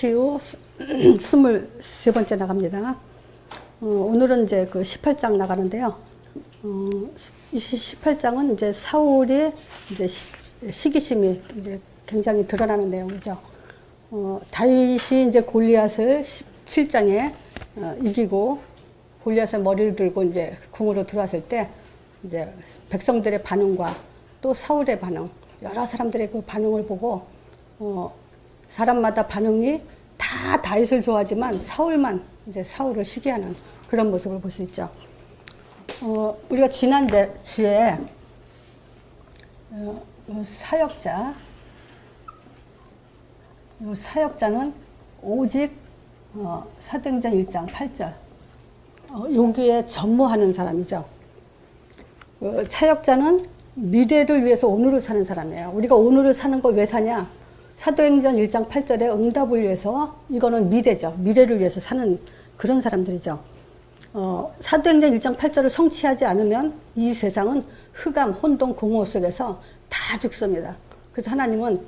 CU 23번째 나갑니다. 오늘은 이제 그 18장 나가는데요. 이 18장은 이제 사울이 이제 시기심이 이제 굉장히 드러나는 내용이죠. 다윗이 이제 골리앗을 17장에 이기고 골리앗의 머리를 들고 이제 궁으로 들어왔을 때 이제 백성들의 반응과 또 사울의 반응, 여러 사람들의 그 반응을 보고 사람마다 반응이 다 다윗을 좋아하지만 사울만 이제 사울을 시기하는 그런 모습을 볼 수 있죠. 우리가 지난 주에 사역자는 오직 사도행전 1장 8절 여기에 전무하는 사람이죠. 사역자는 미래를 위해서 오늘을 사는 사람이에요. 우리가 오늘을 사는 거 왜 사냐? 사도행전 1장 8절에 응답을 위해서, 이거는 미래죠. 미래를 위해서 사는 그런 사람들이죠. 사도행전 1장 8절을 성취하지 않으면 이 세상은 흑암, 혼돈, 공허 속에서 다 죽습니다. 그래서 하나님은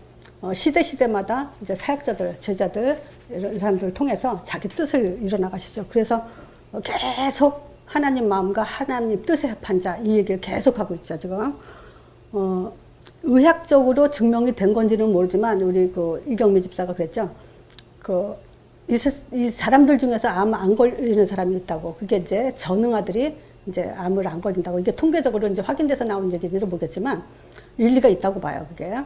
시대마다 이제 사역자들, 제자들, 이런 사람들을 통해서 자기 뜻을 이뤄나가시죠. 그래서 계속 하나님 마음과 하나님 뜻에 합한 자, 이 얘기를 계속하고 있죠, 지금. 의학적으로 증명이 된 건지는 모르지만, 우리 이경미 집사가 그랬죠. 이 사람들 중에서 암 안 걸리는 사람이 있다고. 그게 이제 전응아들이 이제 암을 안 걸린다고. 이게 통계적으로 이제 확인돼서 나온 얘기인지는 모르겠지만, 일리가 있다고 봐요, 그게.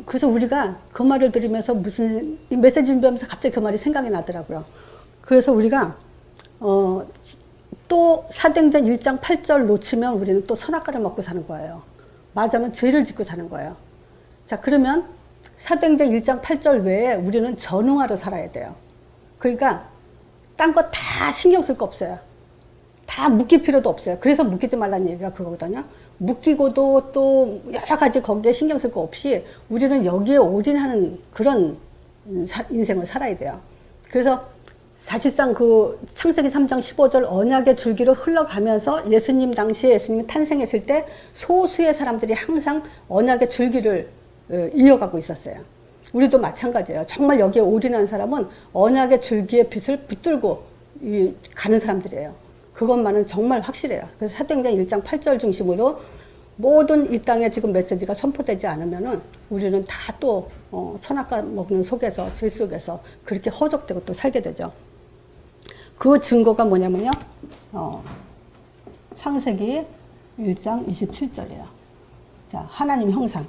그래서 우리가 그 말을 들으면서 이 메시지 준비하면서 갑자기 그 말이 생각이 나더라고요. 그래서 우리가, 또 사도행전 1장 8절 놓치면 우리는 또 선악과를 먹고 사는 거예요. 말하자면 죄를 짓고 사는 거예요. 자, 그러면 사도행전 1장 8절 외에 우리는 전응하러 살아야 돼요. 그러니까 딴 거 다 신경 쓸 거 없어요. 다 묶일 필요도 없어요. 그래서 묶이지 말라는 얘기가 그거거든요. 묶이고도 또 여러 가지 거기에 신경 쓸 거 없이 우리는 여기에 올인하는 그런 인생을 살아야 돼요. 그래서 사실상 창세기 3장 15절 언약의 줄기로 흘러가면서 예수님 당시에 예수님이 탄생했을 때 소수의 사람들이 항상 언약의 줄기를 이어가고 있었어요. 우리도 마찬가지예요. 정말 여기에 올인한 사람은 언약의 줄기의 빛을 붙들고 가는 사람들이에요. 그것만은 정말 확실해요. 그래서 사도행전 1장 8절 중심으로 모든 이 땅에 지금 메시지가 선포되지 않으면은 우리는 다 또 선악과 먹는 속에서, 질 속에서 그렇게 허덕되고 또 살게 되죠. 그 증거가 뭐냐면요. 창세기 1장 27절이에요. 자, 하나님 형상.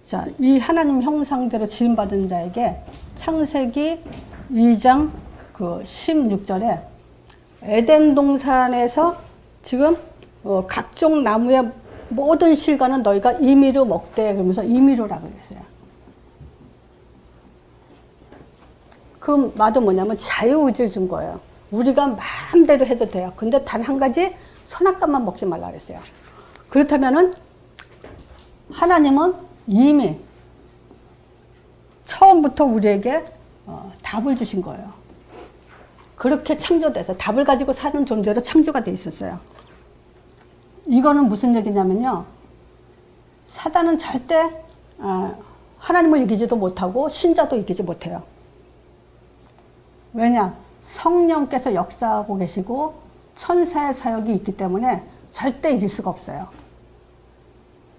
자, 이 하나님 형상대로 지음받은 자에게 창세기 2장 16절에 에덴 동산에서 지금 각종 나무의 모든 실과는 너희가 임의로 먹되, 그러면서 임의로라고 했어요. 그 말은 뭐냐면 자유의지를 준 거예요. 우리가 마음대로 해도 돼요. 근데 단 한 가지 선악과만 먹지 말라 그랬어요. 그렇다면은 하나님은 이미 처음부터 우리에게 답을 주신 거예요. 그렇게 창조돼서 답을 가지고 사는 존재로 창조가 돼 있었어요. 이거는 무슨 얘기냐면요. 사단은 절대 하나님을 이기지도 못하고 신자도 이기지 못해요. 왜냐? 성령께서 역사하고 계시고 천사의 사역이 있기 때문에 절대 이길 수가 없어요.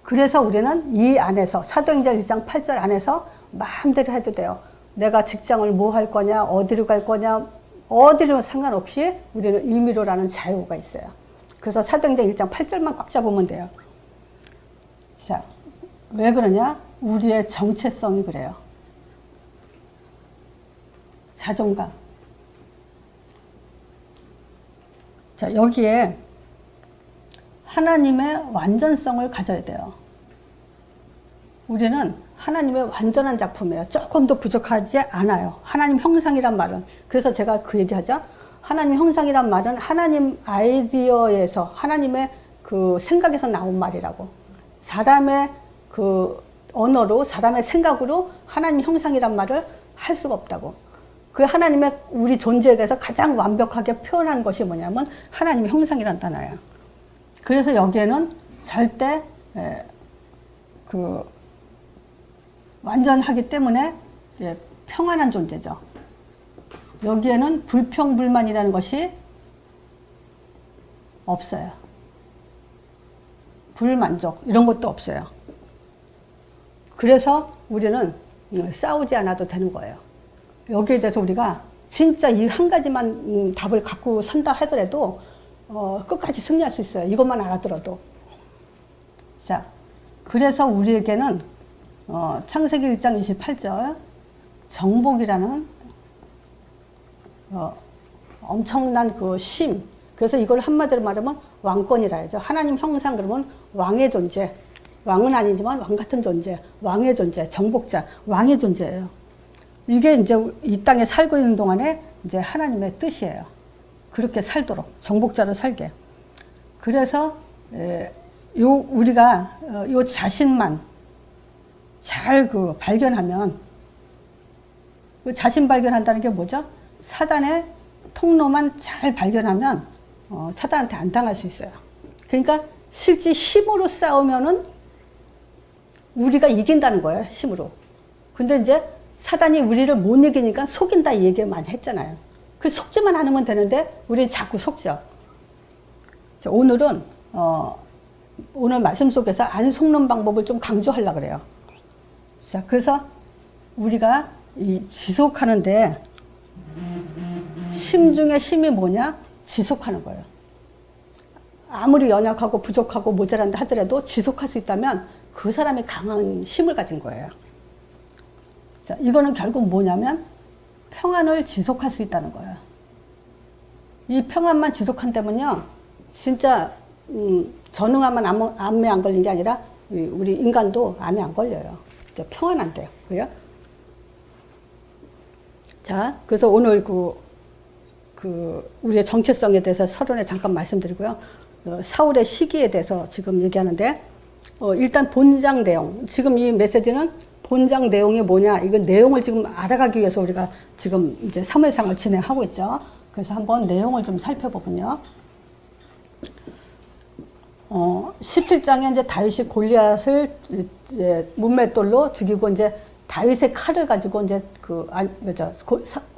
그래서 우리는 이 안에서 사도행전 1장 8절 안에서 마음대로 해도 돼요. 내가 직장을 뭐 할 거냐, 어디로 갈 거냐, 어디로 상관없이 우리는 임의로라는 자유가 있어요. 그래서 사도행전 1장 8절만 꽉 잡으면 돼요. 자, 왜 그러냐? 우리의 정체성이 그래요. 자존감. 자, 여기에 하나님의 완전성을 가져야 돼요. 우리는 하나님의 완전한 작품이에요. 조금도 부족하지 않아요. 하나님 형상이란 말은. 그래서 제가 그 얘기하죠. 하나님 형상이란 말은 하나님 아이디어에서, 하나님의 그 생각에서 나온 말이라고. 사람의 그 언어로, 사람의 생각으로 하나님 형상이란 말을 할 수가 없다고. 그 하나님의 우리 존재에 대해서 가장 완벽하게 표현한 것이 뭐냐면 하나님의 형상이란 단어예요. 그래서 여기에는 절대 완전하기 때문에 평안한 존재죠. 여기에는 불평불만이라는 것이 없어요. 불만족 이런 것도 없어요. 그래서 우리는 싸우지 않아도 되는 거예요. 여기에 대해서 우리가 진짜 이 한 가지만 답을 갖고 산다 하더라도 끝까지 승리할 수 있어요. 이것만 알아들어도. 자, 그래서 우리에게는 창세기 1장 28절 정복이라는 엄청난 그 심. 그래서 이걸 한마디로 말하면 왕권이라 하죠. 하나님 형상 그러면 왕의 존재. 왕은 아니지만 왕 같은 존재. 왕의 존재. 정복자. 왕의 존재예요. 이게 이제 이 땅에 살고 있는 동안에 이제 하나님의 뜻이에요. 그렇게 살도록. 정복자로 살게. 그래서 우리가 요 자신만 잘 발견하면 그 자신 발견한다는 게 뭐죠? 사단의 통로만 잘 발견하면 사단한테 안 당할 수 있어요. 그러니까 실제 힘으로 싸우면은 우리가 이긴다는 거예요. 힘으로. 근데 이제 사단이 우리를 못 이기니까 속인다 이 얘기를 많이 했잖아요. 그 속지만 않으면 되는데 우리는 자꾸 속죠. 자, 오늘은 오늘 말씀 속에서 안 속는 방법을 좀 강조하려고 그래요. 자, 그래서 우리가 이 지속하는데 심 중에 심이 뭐냐? 지속하는 거예요. 아무리 연약하고 부족하고 모자란다 하더라도 지속할 수 있다면 그 사람이 강한 힘을 가진 거예요. 자, 이거는 결국 뭐냐면 평안을 지속할 수 있다는 거예요. 이 평안만 지속한다면요, 진짜 전응하면 암에 안 걸린 게 아니라 우리 인간도 암에 안 걸려요. 평안한데요. 그래요? 자, 그래서 오늘 우리의 정체성에 대해서 서론에 잠깐 말씀드리고요. 사울의 시기에 대해서 지금 얘기하는데, 일단 본장 내용. 지금 이 메시지는 본장 내용이 뭐냐, 이건 내용을 지금 알아가기 위해서 우리가 지금 이제 사무엘상을 진행하고 있죠. 그래서 한번 내용을 좀 살펴보면요. 17장에 이제 다윗이 골리앗을 이제 문맷돌로 죽이고 이제 다윗의 칼을 가지고 이제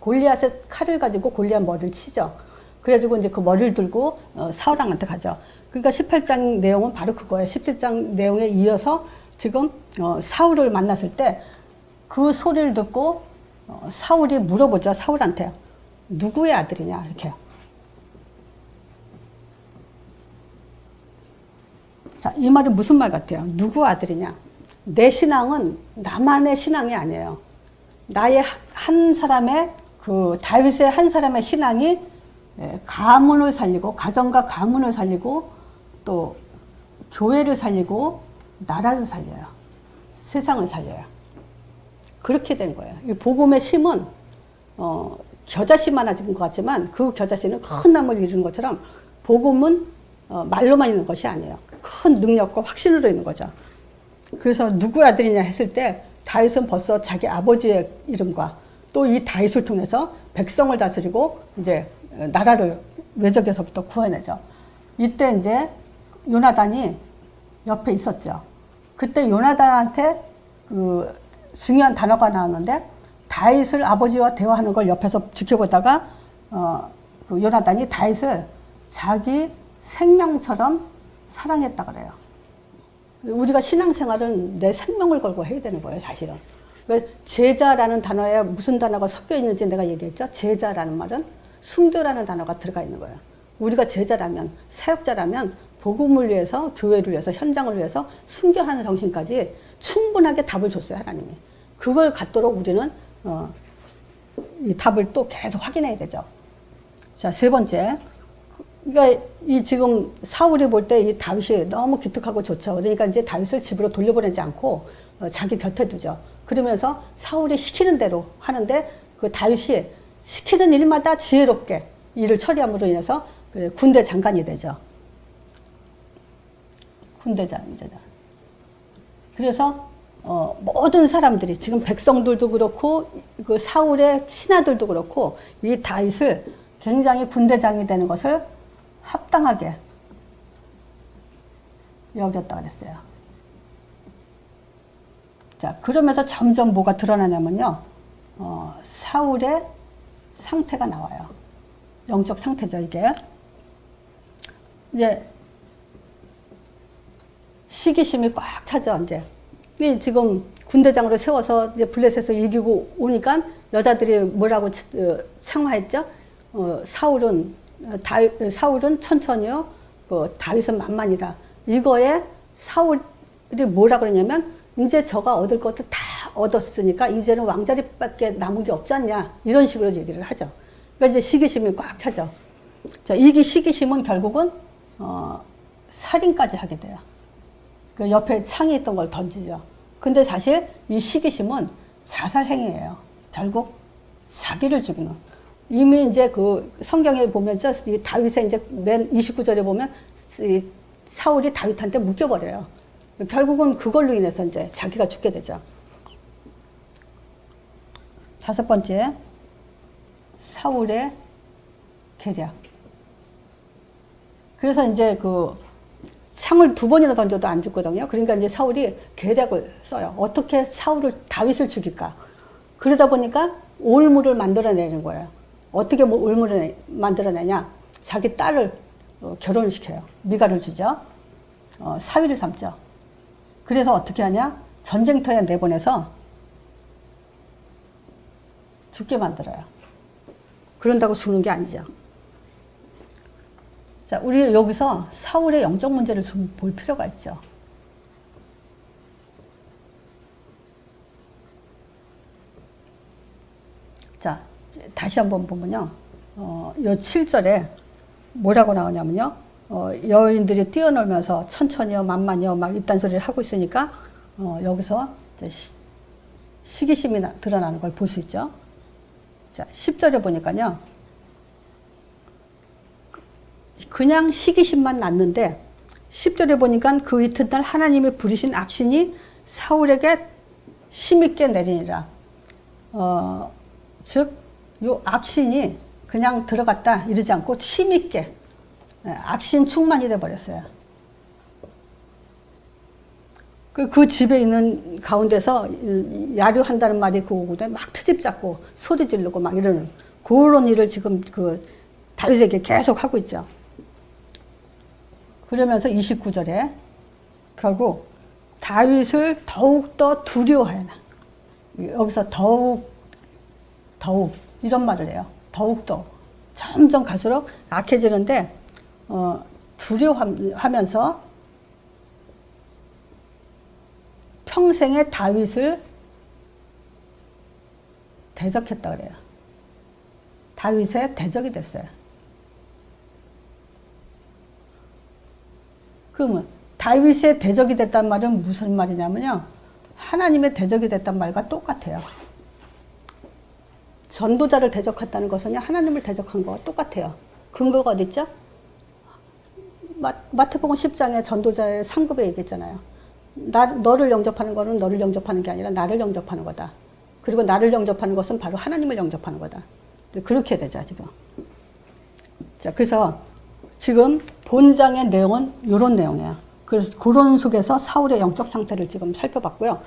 골리앗의 칼을 가지고 골리앗 머리를 치죠. 그래가지고 이제 그 머리를 들고 사울왕한테 가죠. 그러니까 18장 내용은 바로 그거예요. 17장 내용에 이어서 지금 사울을 만났을 때 그 소리를 듣고 사울이 물어보죠. 사울한테 누구의 아들이냐 이렇게. 자, 이 말은 무슨 말 같아요? 누구 아들이냐? 내 신앙은 나만의 신앙이 아니에요. 나의 한 사람의 다윗의 한 사람의 신앙이 가문을 살리고 가정과 가문을 살리고 또 교회를 살리고 나라를 살려요. 세상을 살려요. 그렇게 된 거예요. 이 복음의 심은 겨자씨 많아진 것 같지만 그 겨자씨는 큰 나무를 이루는 것처럼 복음은 말로만 있는 것이 아니에요. 큰 능력과 확신으로 있는 거죠. 그래서 누구 아들이냐 했을 때 다윗은 벌써 자기 아버지의 이름과 또 이 다윗을 통해서 백성을 다스리고 이제 나라를 외적에서부터 구해내죠. 이때 이제 요나단이 옆에 있었죠. 그때 요나단한테 중요한 단어가 나왔는데 다윗을 아버지와 대화하는 걸 옆에서 지켜보다가 요나단이 다윗을 자기 생명처럼 사랑했다 그래요. 우리가 신앙생활은 내 생명을 걸고 해야 되는 거예요, 사실은. 왜 제자라는 단어에 무슨 단어가 섞여 있는지 내가 얘기했죠. 제자라는 말은 순교라는 단어가 들어가 있는 거예요. 우리가 제자라면, 사역자라면 복음을 위해서, 교회를 위해서, 현장을 위해서 순교하는 정신까지 충분하게 답을 줬어요, 하나님이. 그걸 갖도록 우리는 이 답을 또 계속 확인해야 되죠. 자, 세 번째. 그러니까 이 지금 사울이 볼 때 이 다윗이 너무 기특하고 좋죠. 그러니까 이제 다윗을 집으로 돌려보내지 않고 자기 곁에 두죠. 그러면서 사울이 시키는 대로 하는데 그 다윗이 시키는 일마다 지혜롭게 일을 처리함으로 인해서 군대 장관이 되죠. 군대장이잖아. 그래서 모든 사람들이 지금 백성들도 그렇고 그 사울의 신하들도 그렇고 이 다윗을 굉장히 군대장이 되는 것을 합당하게 여기였다 그랬어요. 자, 그러면서 점점 뭐가 드러나냐면요. 사울의 상태가 나와요. 영적 상태죠, 이게. 이제 시기심이 꽉 차죠, 이제. 지금 군대장으로 세워서 이제 블레셋에서 이기고 오니까 여자들이 뭐라고 창화했죠? 사울은 천천히요, 다윗은 만만이라. 이거에 사울이 뭐라 그러냐면, 이제 저가 얻을 것도 다 얻었으니까 이제는 왕자리밖에 남은 게 없지 않냐, 이런 식으로 얘기를 하죠. 그러니까 이제 시기심이 꽉 차죠. 자, 이 시기심은 결국은 살인까지 하게 돼요. 그 옆에 창이 있던 걸 던지죠. 근데 사실 이 시기심은 자살 행위예요. 결국 자기를 죽이는. 이미 이제 그 성경에 보면서 이 다윗의 이제 맨 29절에 보면 이 사울이 다윗한테 묶여버려요. 결국은 그걸로 인해서 이제 자기가 죽게 되죠. 5번째, 사울의 계략. 그래서 이제 그 창을 2번이나 던져도 안 죽거든요. 그러니까 이제 사울이 계략을 써요. 어떻게 다윗을 죽일까? 그러다 보니까 올무를 만들어내는 거예요. 어떻게 올무를 만들어내냐? 자기 딸을 결혼을 시켜요. 미갈을 주죠. 사위를 삼죠. 그래서 어떻게 하냐? 전쟁터에 내보내서 죽게 만들어요. 그런다고 죽는 게 아니죠. 자, 우리 여기서 사울의 영적 문제를 좀 볼 필요가 있죠. 자, 다시 한번 보면요. 요 7절에 뭐라고 나오냐면요. 여인들이 뛰어놀면서 천천히요, 만만히요, 막 이딴 소리를 하고 있으니까, 여기서 시기심이 드러나는 걸 볼 수 있죠. 자, 10절에 보니까요. 그냥 시기심만 났는데 10절에 보니까 그 이튿날 하나님의 부리신 악신이 사울에게 심있게 내리니라. 즉, 요 악신이 그냥 들어갔다 이러지 않고 심있게 악신 충만이 돼 버렸어요. 그 집에 있는 가운데서 야류한다는 말이 그거거든요. 막 트집 잡고 소리 지르고 막 이러는 그런 일을 지금 그 다윗에게 계속 하고 있죠. 그러면서 29절에 결국 다윗을 더욱더 두려워하나. 여기서 더욱 이런 말을 해요. 더욱더 점점 갈수록 악해지는데 두려워하면서 평생에 다윗을 대적했다 그래요. 다윗의 대적이 됐어요. 그러면 다윗의 대적이 됐단 말은 무슨 말이냐면요. 하나님의 대적이 됐단 말과 똑같아요. 전도자를 대적했다는 것은 하나님을 대적한 거와 똑같아요. 근거가 어디 있죠? 마태복음 10장에 전도자의 상급에 얘기했잖아요. 너를 영접하는 거는 너를 영접하는 게 아니라 나를 영접하는 거다. 그리고 나를 영접하는 것은 바로 하나님을 영접하는 거다. 그렇게 되죠, 지금. 자, 그래서 지금 본장의 내용은 이런 내용이에요. 그래서 그런 속에서 사울의 영적 상태를 지금 살펴봤고요.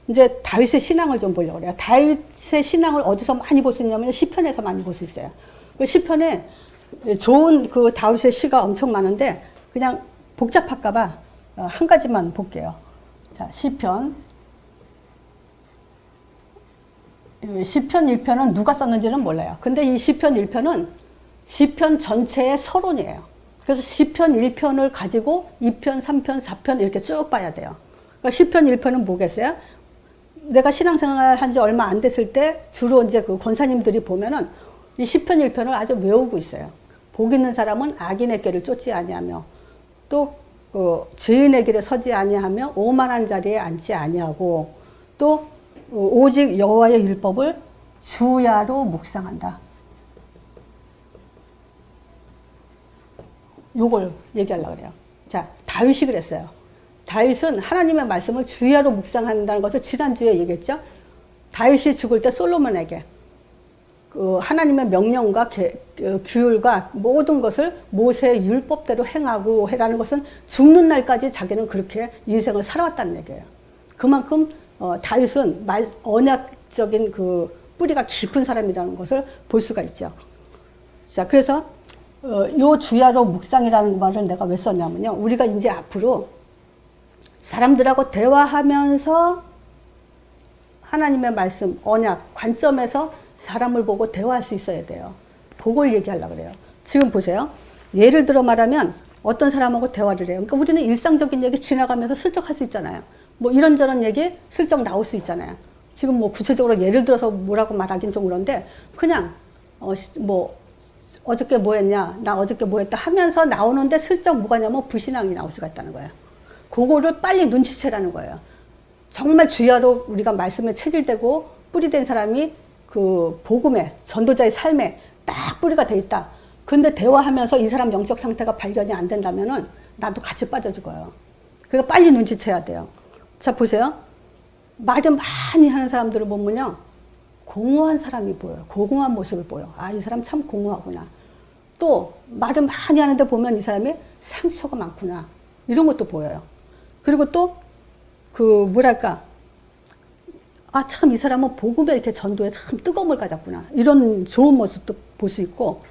이제 다윗의 신앙을 좀 보려고 그래요. 다윗의 신앙을 어디서 많이 볼 수 있냐면 시편에서 많이 볼 수 있어요. 그 시편에 좋은 그 다윗의 시가 엄청 많은데 그냥 복잡할까봐 한 가지만 볼게요. 자, 시편 1편은 누가 썼는지는 몰라요. 근데 이 시편 1편은 시편 전체의 서론이에요. 그래서 시편 1편을 가지고 2편, 3편, 4편 이렇게 쭉 봐야 돼요. 그러니까 시편 1편은 뭐겠어요? 내가 신앙생활 한 지 얼마 안 됐을 때 주로 이제 그 권사님들이 보면은 이 시편 1편을 아주 외우고 있어요. 복 있는 사람은 악인의 길을 쫓지 아니하며 또 죄인의 길에 서지 아니하며 오만한 자리에 앉지 아니하고 또 오직 여호와의 율법을 주야로 묵상한다. 요걸 얘기하려고 그래요. 자, 다윗이 그랬어요. 다윗은 하나님의 말씀을 주야로 묵상한다는 것을 지난주에 얘기했죠. 다윗이 죽을 때 솔로몬에게 그 하나님의 명령과 규율과 모든 것을 모세의 율법대로 행하고 해라는 것은 죽는 날까지 자기는 그렇게 인생을 살아왔다는 얘기예요. 그만큼 다윗은 언약적인 그 뿌리가 깊은 사람이라는 것을 볼 수가 있죠. 자, 그래서 요 주야로 묵상이라는 말을 내가 왜 썼냐면요. 우리가 이제 앞으로 사람들하고 대화하면서 하나님의 말씀, 언약, 관점에서 사람을 보고 대화할 수 있어야 돼요. 그걸 얘기하려고 그래요. 지금 보세요. 예를 들어 말하면 어떤 사람하고 대화를 해요. 그러니까 우리는 일상적인 얘기 지나가면서 슬쩍 할 수 있잖아요. 뭐 이런저런 얘기 슬쩍 나올 수 있잖아요. 지금 뭐 구체적으로 예를 들어서 뭐라고 말하긴 좀 그런데 그냥 뭐 어저께 뭐 했냐, 나 어저께 뭐 했다 하면서 나오는데 슬쩍 뭐가 냐면 불신앙이 나올 수가 있다는 거예요. 그거를 빨리 눈치채라는 거예요. 정말 주야로 우리가 말씀에 체질되고 뿌리된 사람이 그 복음에, 전도자의 삶에 딱 뿌리가 돼 있다. 근데 대화하면서 이 사람 영적 상태가 발견이 안 된다면은 나도 같이 빠져 죽어요. 그러니까 빨리 눈치채야 돼요. 자, 보세요. 말을 많이 하는 사람들을 보면요. 공허한 사람이 보여요. 공허한 모습을 보여. 아, 이 사람 참 공허하구나. 또 말을 많이 하는데 보면 이 사람이 상처가 많구나. 이런 것도 보여요. 그리고 또 그 뭐랄까, 아, 참 이 사람은 복음에 이렇게 전도에 참 뜨거움을 가졌구나. 이런 좋은 모습도 볼 수 있고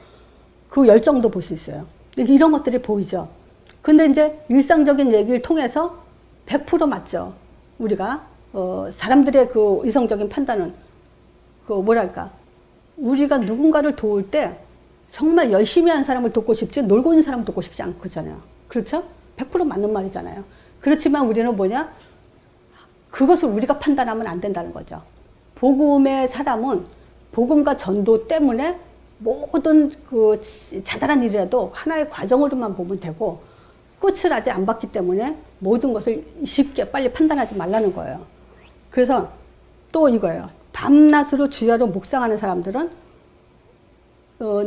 그 열정도 볼 수 있어요. 이런 것들이 보이죠. 근데 이제 일상적인 얘기를 통해서 100% 맞죠. 우리가 사람들의 그 이성적인 판단은 그 뭐랄까, 우리가 누군가를 도울 때 정말 열심히 한 사람을 돕고 싶지 놀고 있는 사람을 돕고 싶지 않거든요. 그렇죠? 100% 맞는 말이잖아요. 그렇지만 우리는 뭐냐? 그것을 우리가 판단하면 안 된다는 거죠. 복음의 사람은 복음과 전도 때문에 모든 그 자잘한 일이라도 하나의 과정으로만 보면 되고 끝을 아직 안 봤기 때문에 모든 것을 쉽게 빨리 판단하지 말라는 거예요. 그래서 또 이거예요. 밤낮으로 주야로 묵상하는 사람들은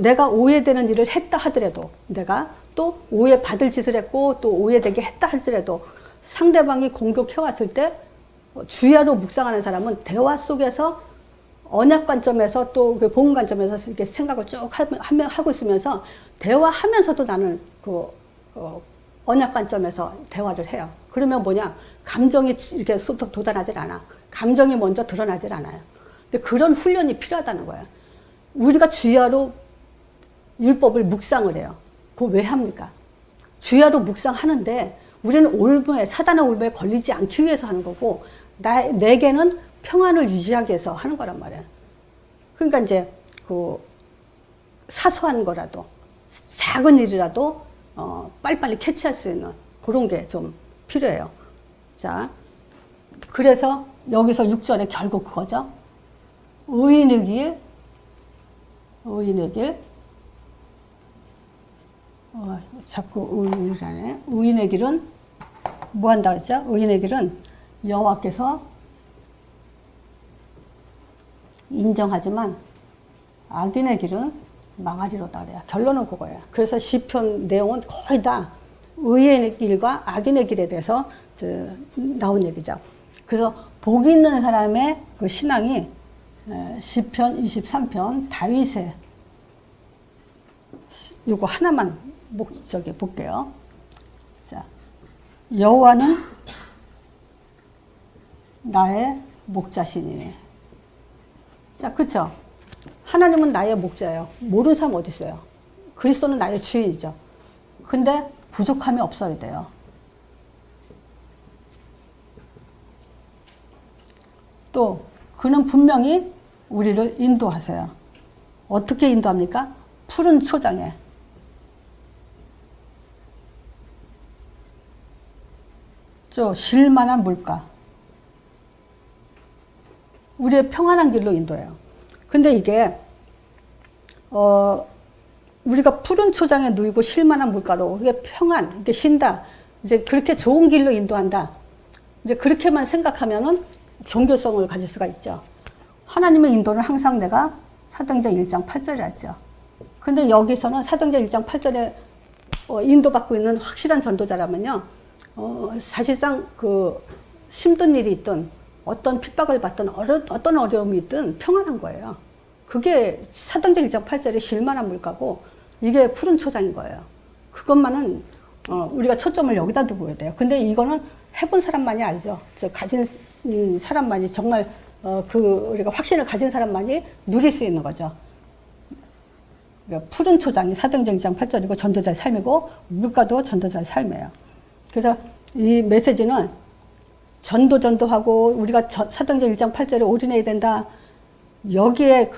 내가 오해되는 일을 했다 하더라도, 내가 또 오해받을 짓을 했고 또 오해되게 했다 하더라도 상대방이 공격해왔을 때 주야로 묵상하는 사람은 대화 속에서 언약 관점에서 또 그 복음 관점에서 이렇게 생각을 쭉 하고 있으면서 대화하면서도 나는 그 언약 관점에서 대화를 해요. 그러면 뭐냐? 감정이 이렇게 도달하질 않아. 감정이 먼저 드러나질 않아요. 근데 그런 훈련이 필요하다는 거예요. 우리가 주야로 율법을 묵상을 해요. 그거 왜 합니까? 주야로 묵상하는데 우리는 올무에, 사단의 올무에 걸리지 않기 위해서 하는 거고, 내게는 평안을 유지하기 위해서 하는 거란 말이에요. 그러니까 이제 그 사소한 거라도, 작은 일이라도 빨리빨리 캐치할 수 있는 그런 게 좀 필요해요. 자, 그래서 여기서 6절에 결국 그거죠. 의인의 길, 자꾸 의인이라네. 의인의 길은 뭐 한다 그랬죠? 의인의 길은 여호와께서 인정하지만 악인의 길은 망하리로다 그래요. 결론은 그거예요. 그래서 시편 내용은 거의 다 의인의 길과 악인의 길에 대해서 나온 얘기죠. 그래서 복 있는 사람의 그 신앙이 시편 23편 다윗의 요거 하나만 볼게요. 자, 여호와는 나의 목자시니. 자, 그쵸? 하나님은 나의 목자예요. 모르는 사람 어디 있어요? 그리스도는 나의 주인이죠. 근데 부족함이 없어야 돼요. 또 그는 분명히 우리를 인도하세요. 어떻게 인도합니까? 푸른 초장에. 쉴만한 물가. 우리의 평안한 길로 인도해요. 근데 이게 우리가 푸른 초장에 누이고 쉴만한 물가로 이게 평안, 이렇게 쉰다. 이제 그렇게 좋은 길로 인도한다. 이제 그렇게만 생각하면은 종교성을 가질 수가 있죠. 하나님의 인도는 항상 내가 사도행전 1장 8절에 하죠. 근데 여기서는 사도행전 1장 8절에 인도받고 있는 확실한 전도자라면요. 사실상 그 힘든 일이 있든 어떤 핍박을 받든 어떤 어려움이 있든 평안한 거예요. 그게 사도행전 1장 8절에 실만한 물가고 이게 푸른 초장인 거예요. 그것만은 우리가 초점을 여기다 두고 해야 돼요. 근데 이거는 해본 사람만이 알죠. 가진 사람만이 정말 우리가 확신을 가진 사람만이 누릴 수 있는 거죠. 그러니까 푸른 초장이 사도행전 2장 8절이고 전도자의 삶이고 물가도 전도자의 삶이에요. 그래서 이 메시지는 전도하고 우리가 사도행전 1장 8절에 올인해야 된다. 여기에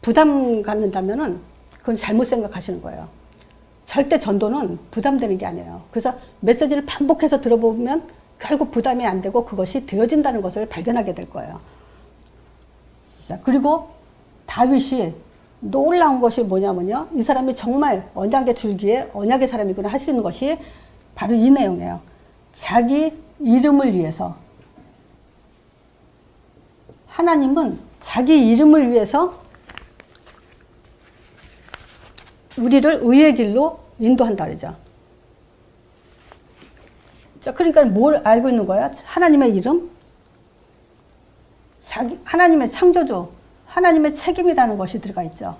부담 갖는다면은 그건 잘못 생각하시는 거예요. 절대 전도는 부담되는 게 아니에요. 그래서 메시지를 반복해서 들어보면 결국 부담이 안 되고 그것이 되어진다는 것을 발견하게 될 거예요. 자, 그리고 다윗이 놀라운 것이 뭐냐면요. 이 사람이 정말 언약의 줄기에 언약의 사람이구나 할 수 있는 것이 바로 이 내용이에요. 자기 이름을 위해서. 하나님은 자기 이름을 위해서 우리를 의의 길로 인도한다 그러죠. 자, 그러니까 뭘 알고 있는 거야? 하나님의 이름? 하나님의 창조주, 하나님의 책임이라는 것이 들어가 있죠.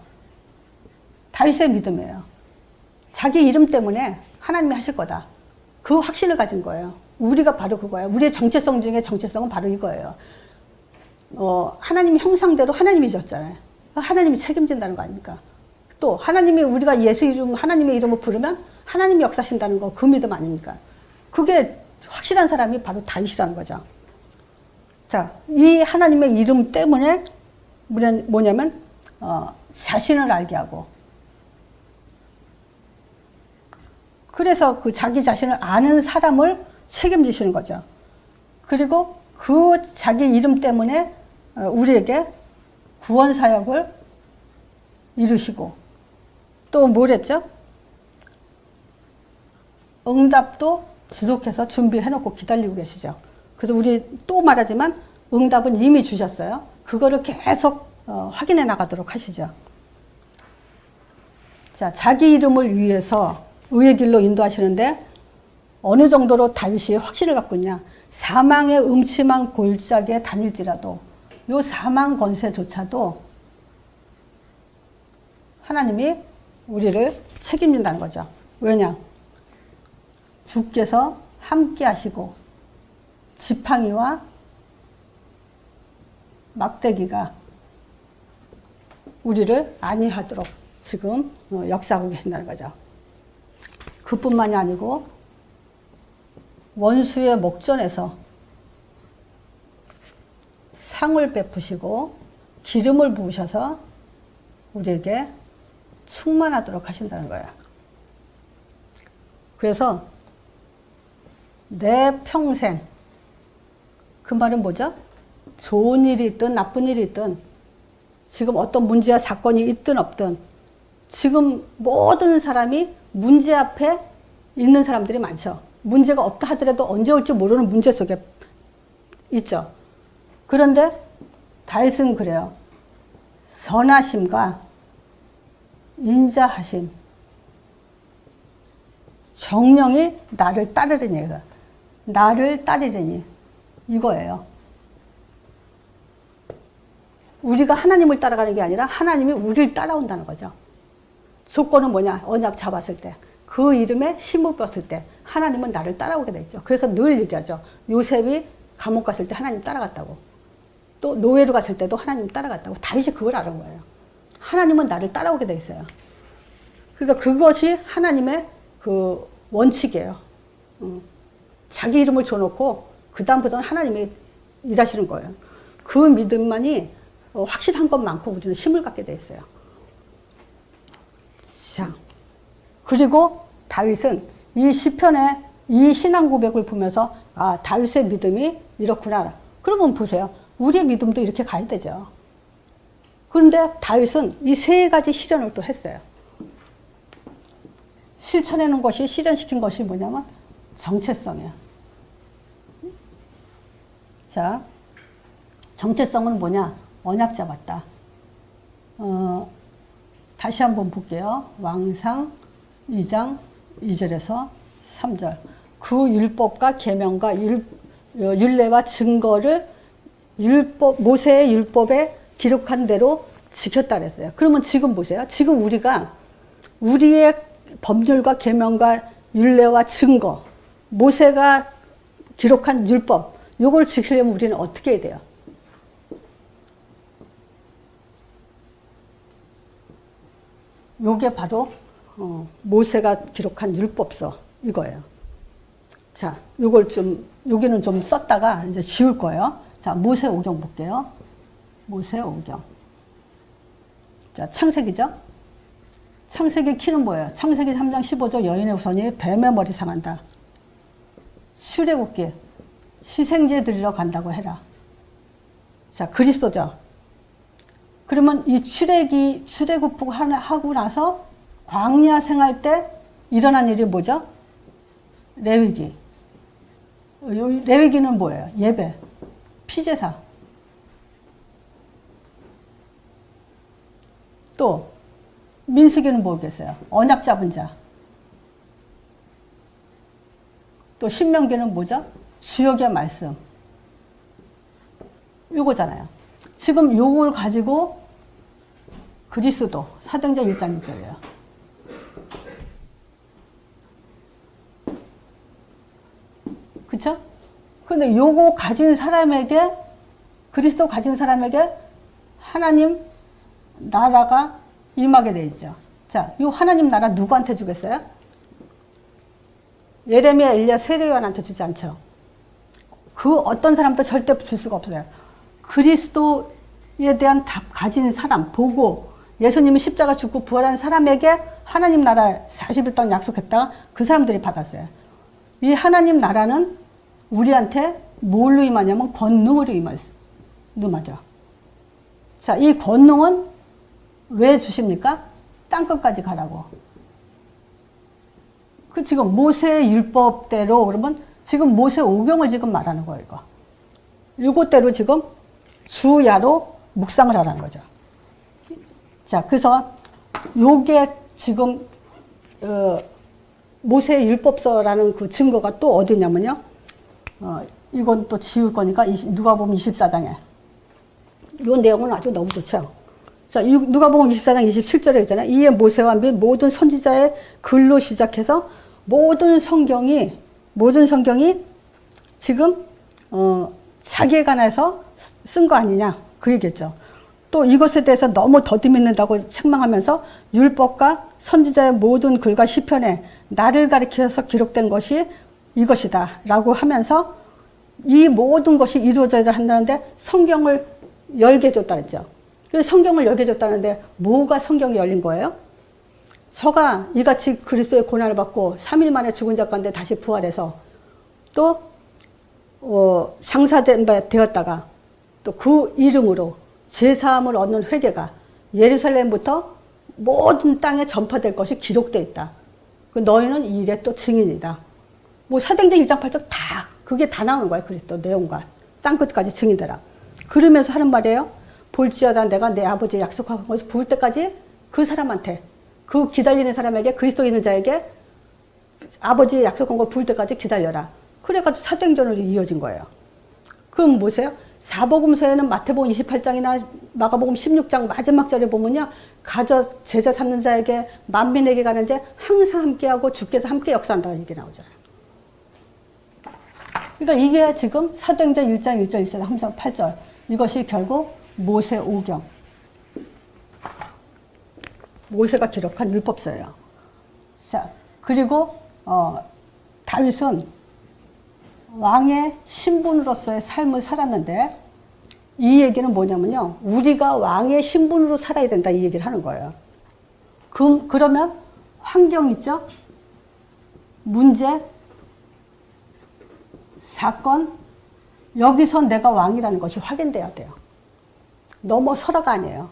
다윗의 믿음이에요. 자기 이름 때문에 하나님이 하실 거다. 그 확신을 가진 거예요. 우리가 바로 그거예요. 우리의 정체성 중에 정체성은 바로 이거예요. 하나님 형상대로 하나님이 졌잖아요. 하나님이 책임진다는 거 아닙니까? 또 하나님이 우리가 예수 이름, 하나님의 이름을 부르면 하나님이 역사하신다는 거 그 믿음 아닙니까? 그게 확실한 사람이 바로 다윗이라는 거죠. 자, 이 하나님의 이름 때문에 뭐냐면 자신을 알게 하고 그래서 그 자기 자신을 아는 사람을 책임지시는 거죠. 그리고 그 자기 이름 때문에 우리에게 구원 사역을 이루시고 또 뭐랬죠? 응답도 지속해서 준비해놓고 기다리고 계시죠. 그래서 우리 또 말하지만 응답은 이미 주셨어요. 그거를 계속 확인해 나가도록 하시죠. 자, 자기 이름을 위해서 의의 길로 인도하시는데 어느 정도로 다윗이 확신을 갖고 있냐. 사망의 음침한 골짜기에 다닐지라도 요 사망 권세조차도 하나님이 우리를 책임진다는 거죠. 왜냐? 주께서 함께 하시고 지팡이와 막대기가 우리를 안위하도록 지금 역사하고 계신다는 거죠. 그뿐만이 아니고 원수의 목전에서 상을 베푸시고 기름을 부으셔서 우리에게 충만하도록 하신다는 거예요. 그래서 내 평생, 그 말은 뭐죠? 좋은 일이 있든 나쁜 일이 있든 지금 어떤 문제와 사건이 있든 없든 지금 모든 사람이 문제 앞에 있는 사람들이 많죠. 문제가 없다 하더라도 언제 올지 모르는 문제 속에 있죠. 그런데 다윗은 그래요. 선하심과 인자하심, 정령이 나를 따르리니, 나를 따르리니 이거예요. 우리가 하나님을 따라가는 게 아니라 하나님이 우리를 따라온다는 거죠. 조건은 뭐냐? 언약 잡았을 때, 그 이름에 심을 뻗을 때 하나님은 나를 따라오게 돼 있죠. 그래서 늘 얘기하죠. 요셉이 감옥 갔을 때 하나님 따라갔다고. 또 노예로 갔을 때도 하나님 따라갔다고. 다윗이 그걸 알은 거예요. 하나님은 나를 따라오게 돼 있어요. 그러니까 그것이 하나님의 그 원칙이에요. 자기 이름을 줘놓고 그 다음부터는 하나님이 일하시는 거예요. 그 믿음만이 확실한 것만큼 우리는 힘을 갖게 돼 있어요. 자, 그리고 다윗은 이 시편의 이 신앙 고백을 보면서 아, 다윗의 믿음이 이렇구나. 그러면 보세요. 우리의 믿음도 이렇게 가야 되죠. 그런데 다윗은 이 세 가지 실현을 또 했어요. 실천해놓은 것이, 실현시킨 것이 뭐냐면 정체성이에요. 자, 정체성은 뭐냐? 언약 잡았다. 다시 한번 볼게요. 왕상 2장 2절에서 3절. 그 율법과 계명과 율례와 증거를 모세의 율법에 기록한 대로 지켰다 그랬어요. 그러면 지금 보세요. 지금 우리가 우리의 법률과 계명과 율례와 증거, 모세가 기록한 율법, 요걸 지키려면 우리는 어떻게 해야 돼요? 요게 바로 모세가 기록한 율법서 이거예요. 자, 요걸 좀 여기는 좀 썼다가 이제 지울 거예요. 자, 모세오경 볼게요. 모세오경. 자, 창세기죠? 창세기 키는 뭐예요? 창세기 3장 15절 여인의 후손이 뱀의 머리 상한다. 출애굽기 희생제 드리러 간다고 해라. 자, 그리스도죠. 그러면 이 출애굽하고 나서 광야 생활 때 일어난 일이 뭐죠? 레위기. 레위기는 뭐예요? 예배, 피제사. 또 민수기는 뭐겠어요? 언약 잡은 자. 또 신명기는 뭐죠? 주역의 말씀. 요거잖아요. 지금 요걸 가지고 그리스도 사도행전 1장 1절이에요. 그쵸? 근데 요거 가진 사람에게, 그리스도 가진 사람에게 하나님 나라가 임하게 돼 있죠. 자, 요 하나님 나라 누구한테 주겠어요? 예레미야, 엘리야, 세례요한한테 주지 않죠. 그 어떤 사람도 절대 줄 수가 없어요. 그리스도에 대한 답 가진 사람, 보고 예수님이 십자가 죽고 부활한 사람에게 하나님 나라 40일 동안 약속했다가 그 사람들이 받았어요. 이 하나님 나라는 우리한테 뭘로 임하냐면 권능으로 임하죠. 자, 이 권능은 왜 주십니까? 땅끝까지 가라고. 그 지금 모세의 율법대로 그러면 지금 모세 오경을 지금 말하는 거예요, 이거. 이것대로 지금 주야로 묵상을 하라는 거죠. 자, 그래서 요게 지금 모세 율법서라는 그 증거가 또 어디냐면요. 이건 또 지울 거니까 누가복음 24장에. 요 내용은 아주 너무 좋죠. 자, 누가복음 24장 27절에 있잖아요. 이에 모세와 및 모든 선지자의 글로 시작해서 모든 성경이 지금 자기에 관해서 쓴 거 아니냐 그 얘기했죠. 또 이것에 대해서 너무 더듬는다고 책망하면서 율법과 선지자의 모든 글과 시편에 나를 가리켜서 기록된 것이 이것이다 라고 하면서 이 모든 것이 이루어져야 한다는데 성경을 열게 해줬다 그랬죠. 그래서 성경을 열게 해줬다는데 뭐가 성경이 열린 거예요? 저가 이같이 그리스도의 고난을 받고 3일 만에 죽은 자 가운데 다시 부활해서 또 장사되었다가 또 그 이름으로 제사함을 얻는 회개가 예루살렘부터 모든 땅에 전파될 것이 기록되어 있다. 너희는 이 일의 또 증인이다. 뭐 사도행전 1장 8절 다 그게 다 나오는 거예요. 그리스도 내용과 땅끝까지 증인되라. 그러면서 하는 말이에요. 볼지어다 내가 내 아버지의 약속한 것을 부을 때까지 그 사람한테 그 기다리는 사람에게 그리스도 있는 자에게 아버지의 약속한 걸 부을 때까지 기다려라. 그래가지고 사도행전으로 이어진 거예요. 그럼 뭐세요? 사복음서에는 마태복음 28장이나 마가복음 16장 마지막 절에 보면요. 가져 제자 삼는 자에게 만민에게 가는데 항상 함께하고 주께서 함께 역사한다는 얘기 나오잖아요. 그러니까 이게 지금 사도행전 1장 1절 1절 3장 8절 이것이 결국 모세 오경 모세가 기록한 율법서예요. 자, 그리고 다윗은 왕의 신분으로서의 삶을 살았는데 이 얘기는 뭐냐면요. 우리가 왕의 신분으로 살아야 된다 이 얘기를 하는 거예요. 그러면 환경 있죠? 문제, 사건, 여기서 내가 왕이라는 것이 확인돼야 돼요. 넘어서라가 아니에요.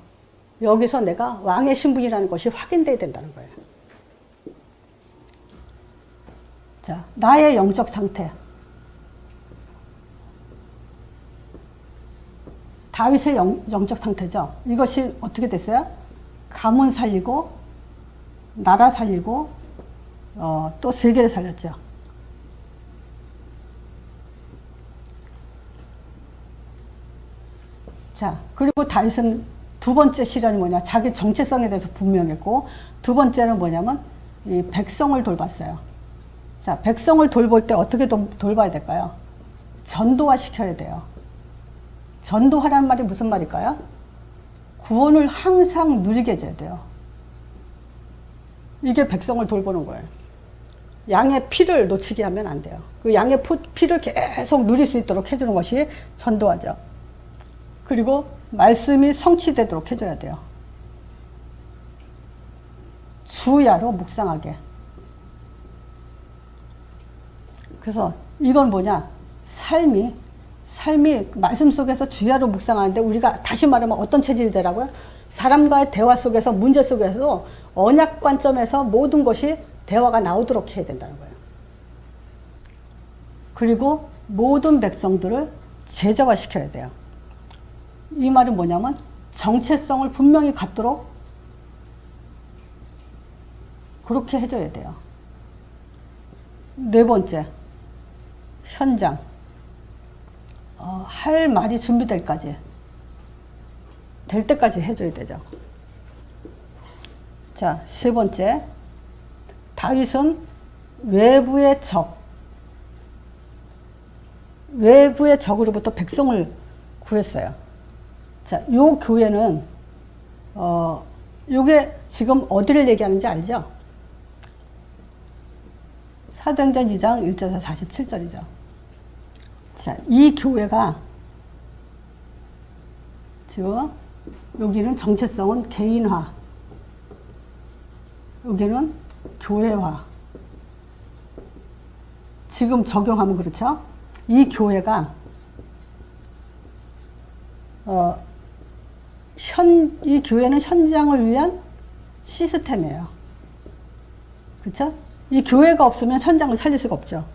여기서 내가 왕의 신분이라는 것이 확인돼야 된다는 거예요. 자, 나의 영적 상태. 다윗의 영적 상태죠. 이것이 어떻게 됐어요? 가문 살리고 나라 살리고 또 세계를 살렸죠. 자, 그리고 다윗은 두 번째 시련이 뭐냐? 자기 정체성에 대해서 분명했고, 두 번째는 뭐냐면 이 백성을 돌봤어요. 자, 백성을 돌볼 때 어떻게 돌봐야 될까요? 전도화 시켜야 돼요. 전도하라는 말이 무슨 말일까요? 구원을 항상 누리게 해줘야 돼요. 이게 백성을 돌보는 거예요. 양의 피를 놓치게 하면 안 돼요. 그 양의 피를 계속 누릴 수 있도록 해주는 것이 전도하죠. 그리고 말씀이 성취되도록 해줘야 돼요. 주야로 묵상하게. 그래서 이건 뭐냐? 삶이 말씀 속에서 주야로 묵상하는데, 우리가 다시 말하면 어떤 체질이 되라고요? 사람과의 대화 속에서, 문제 속에서 언약 관점에서 모든 것이 대화가 나오도록 해야 된다는 거예요. 그리고 모든 백성들을 제자화 시켜야 돼요. 이 말은 뭐냐면 정체성을 분명히 갖도록 그렇게 해줘야 돼요. 네 번째, 현장. 할 말이 준비될 때까지 해줘야 되죠. 자, 세 번째, 다윗은 외부의 적으로부터 백성을 구했어요. 자, 요 교회는 요게 지금 어디를 얘기하는지 알죠? 사도행전 2장 1절에서 47절이죠. 자, 이 교회가 지금 여기는 정체성은 개인화, 여기는 교회화. 지금 적용하면 그렇죠? 이 교회가 이 교회는 현장을 위한 시스템이에요. 그렇죠? 이 교회가 없으면 현장을 살릴 수가 없죠.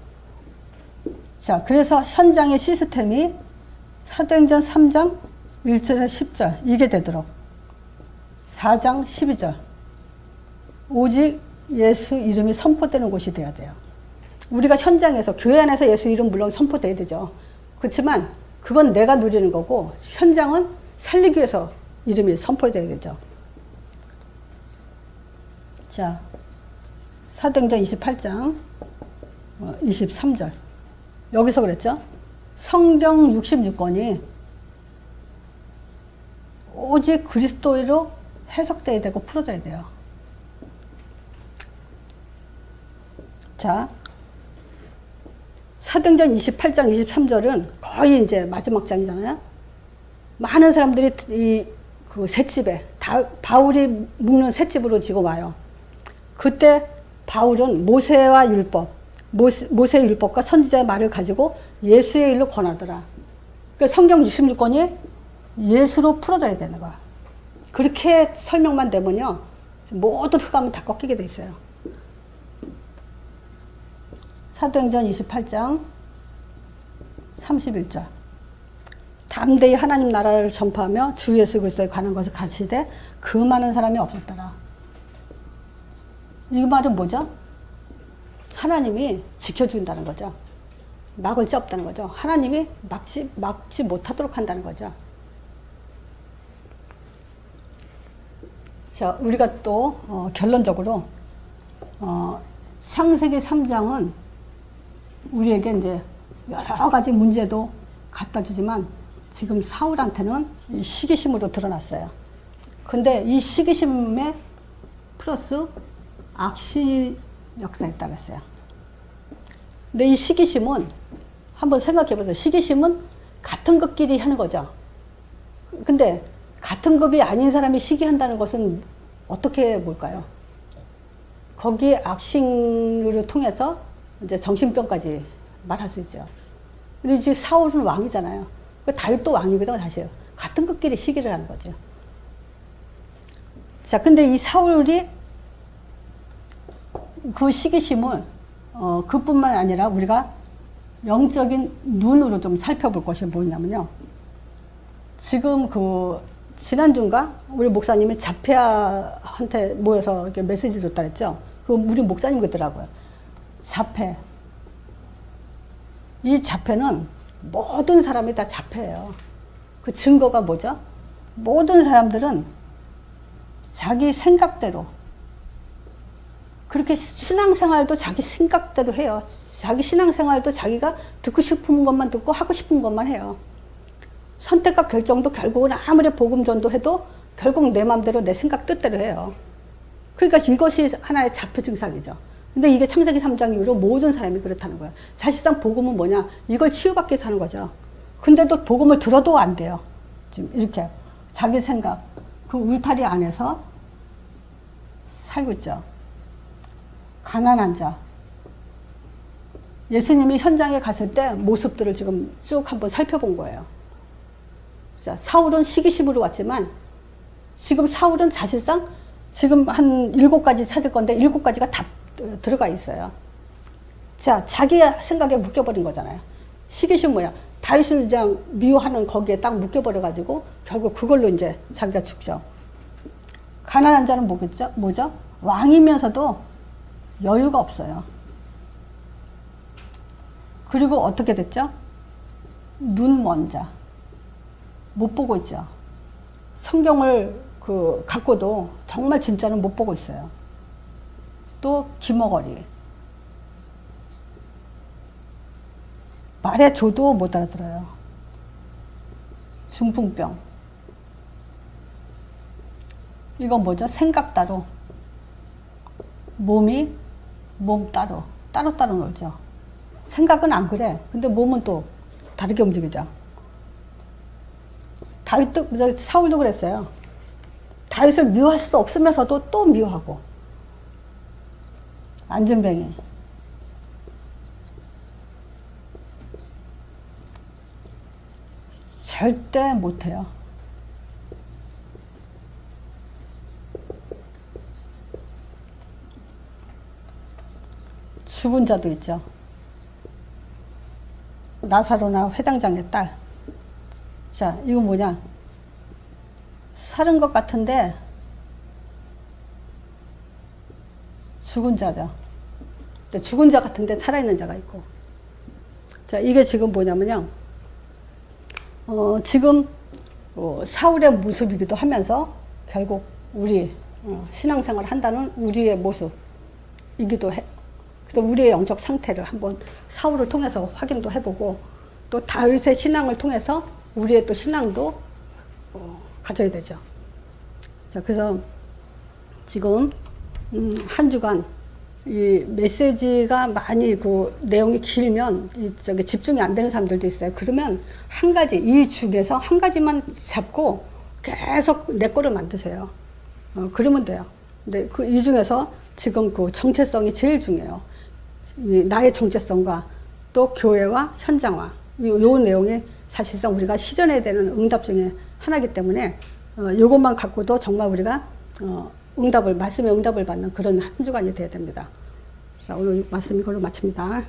자, 그래서 현장의 시스템이 사도행전 3장 1절에서 10절 이게 되도록 4장 12절 오직 예수 이름이 선포되는 곳이 돼야 돼요. 우리가 현장에서, 교회 안에서 예수 이름 물론 선포돼야 되죠. 그렇지만 그건 내가 누리는 거고, 현장은 살리기 위해서 이름이 선포돼야 되죠. 자, 사도행전 28장 23절 여기서 그랬죠. 성경 66권이 오직 그리스도로 해석돼야 되고 풀어져야 돼요. 자, 사도행전 28장 23절은 거의 이제 마지막 장이잖아요. 많은 사람들이 그 셋집에 바울이 묵는 셋집으로 지고 와요. 그때 바울은 모세와 율법, 모세의 율법과 선지자의 말을 가지고 예수의 일로 권하더라. 그러니까 성경 66권이 예수로 풀어져야 되는 거야. 그렇게 설명만 되면요, 모든 흑암은 다 꺾이게 돼 있어요. 사도행전 28장 31절 담대히 하나님 나라를 전파하며 주 예수 그리스도에 관한 것을 가르치되 그 많은 사람이 없었더라. 이 말은 뭐죠? 하나님이 지켜준다는 거죠. 막을 수 없다는 거죠. 하나님이 막지 못하도록 한다는 거죠. 자, 우리가 또 결론적으로 창세기 3장은 우리에게 이제 여러 가지 문제도 갖다 주지만 지금 사울한테는 이 시기심으로 드러났어요. 근데 이 시기심에 플러스 악시 역사에 따랐어요. 근데 이 시기심은 한번 생각해 보세요. 시기심은 같은 것끼리 하는 거죠. 근데 같은 급이 아닌 사람이 시기한다는 것은 어떻게 볼까요? 거기에 악싱을 통해서 이제 정신병까지 말할 수 있죠. 근데 이제 사울은 왕이잖아요. 다윗도 왕이거든, 사실. 같은 것끼리 시기를 하는 거죠. 자, 근데 이 사울이 그 시기심을 그뿐만 아니라 우리가 영적인 눈으로 좀 살펴볼 것이 뭐냐면요. 지금 지난주인가 우리 목사님이 자폐아한테 모여서 이렇게 메시지 줬다 그랬죠. 우리 목사님 그더라고요. 자폐. 이 자폐는 모든 사람이 다 자폐예요. 그 증거가 뭐죠? 모든 사람들은 자기 생각대로, 그렇게 신앙생활도 자기 생각대로 해요. 자기 신앙생활도 자기가 듣고 싶은 것만 듣고 하고 싶은 것만 해요. 선택과 결정도 결국은 아무리 복음 전도해도 결국 내 마음대로 내 생각 뜻대로 해요. 그러니까 이것이 하나의 자폐 증상이죠. 근데 이게 창세기 3장 이후로 모든 사람이 그렇다는 거예요. 사실상 복음은 뭐냐? 이걸 치유받기 위해서 하는 거죠. 근데도 복음을 들어도 안 돼요. 지금 이렇게 자기 생각, 그 울타리 안에서 살고 있죠. 가난한 자. 예수님이 현장에 갔을 때 모습들을 지금 쭉 한번 살펴본 거예요. 자, 사울은 시기심으로 왔지만 지금 사울은 사실상 지금 한 7가지 찾을 건데 7가지가 다 들어가 있어요. 자, 자기 생각에 묶여버린 거잖아요. 시기심 뭐야? 다윗을 그냥 미워하는 거기에 딱 묶여버려가지고 결국 그걸로 이제 자기가 죽죠. 가난한 자는 뭐겠죠? 뭐죠? 왕이면서도 여유가 없어요. 그리고 어떻게 됐죠? 눈 먼 자. 못 보고 있죠. 성경을 갖고도 정말 진짜는 못 보고 있어요. 또 기머거리. 말해줘도 못 알아들어요. 중풍병. 이건 뭐죠? 생각 따로. 몸 따로. 따로따로 놀죠. 생각은 안 그래. 근데 몸은 또 다르게 움직이죠. 사울도 그랬어요. 다윗을 미워할 수도 없으면서도 또 미워하고. 안진뱅이. 절대 못해요. 죽은 자도 있죠. 나사로나 회당장의 딸. 자, 이거 뭐냐? 살은 것 같은데 죽은 자죠. 죽은 자 같은데 살아있는 자가 있고. 자, 이게 지금 뭐냐면요. 지금 사울의 모습이기도 하면서 결국 우리 신앙생활을 한다는 우리의 모습이기도 해. 그래서 우리의 영적 상태를 한번 사울을 통해서 확인도 해보고 또 다윗의 신앙을 통해서 우리의 또 신앙도 가져야 되죠. 자, 그래서 지금 한 주간 이 메시지가 많이 내용이 길면 집중이 안 되는 사람들도 있어요. 그러면 한 가지, 이 중에서 한 가지만 잡고 계속 내 거를 만드세요. 그러면 돼요. 근데 이 중에서 지금 정체성이 제일 중요해요. 나의 정체성과 또 교회와 현장화. 요 내용이 사실상 우리가 실현해야 되는 응답 중에 하나이기 때문에 요것만 갖고도 정말 우리가 말씀의 응답을 받는 그런 한 주간이 되어야 됩니다. 자, 오늘 말씀 이걸로 마칩니다.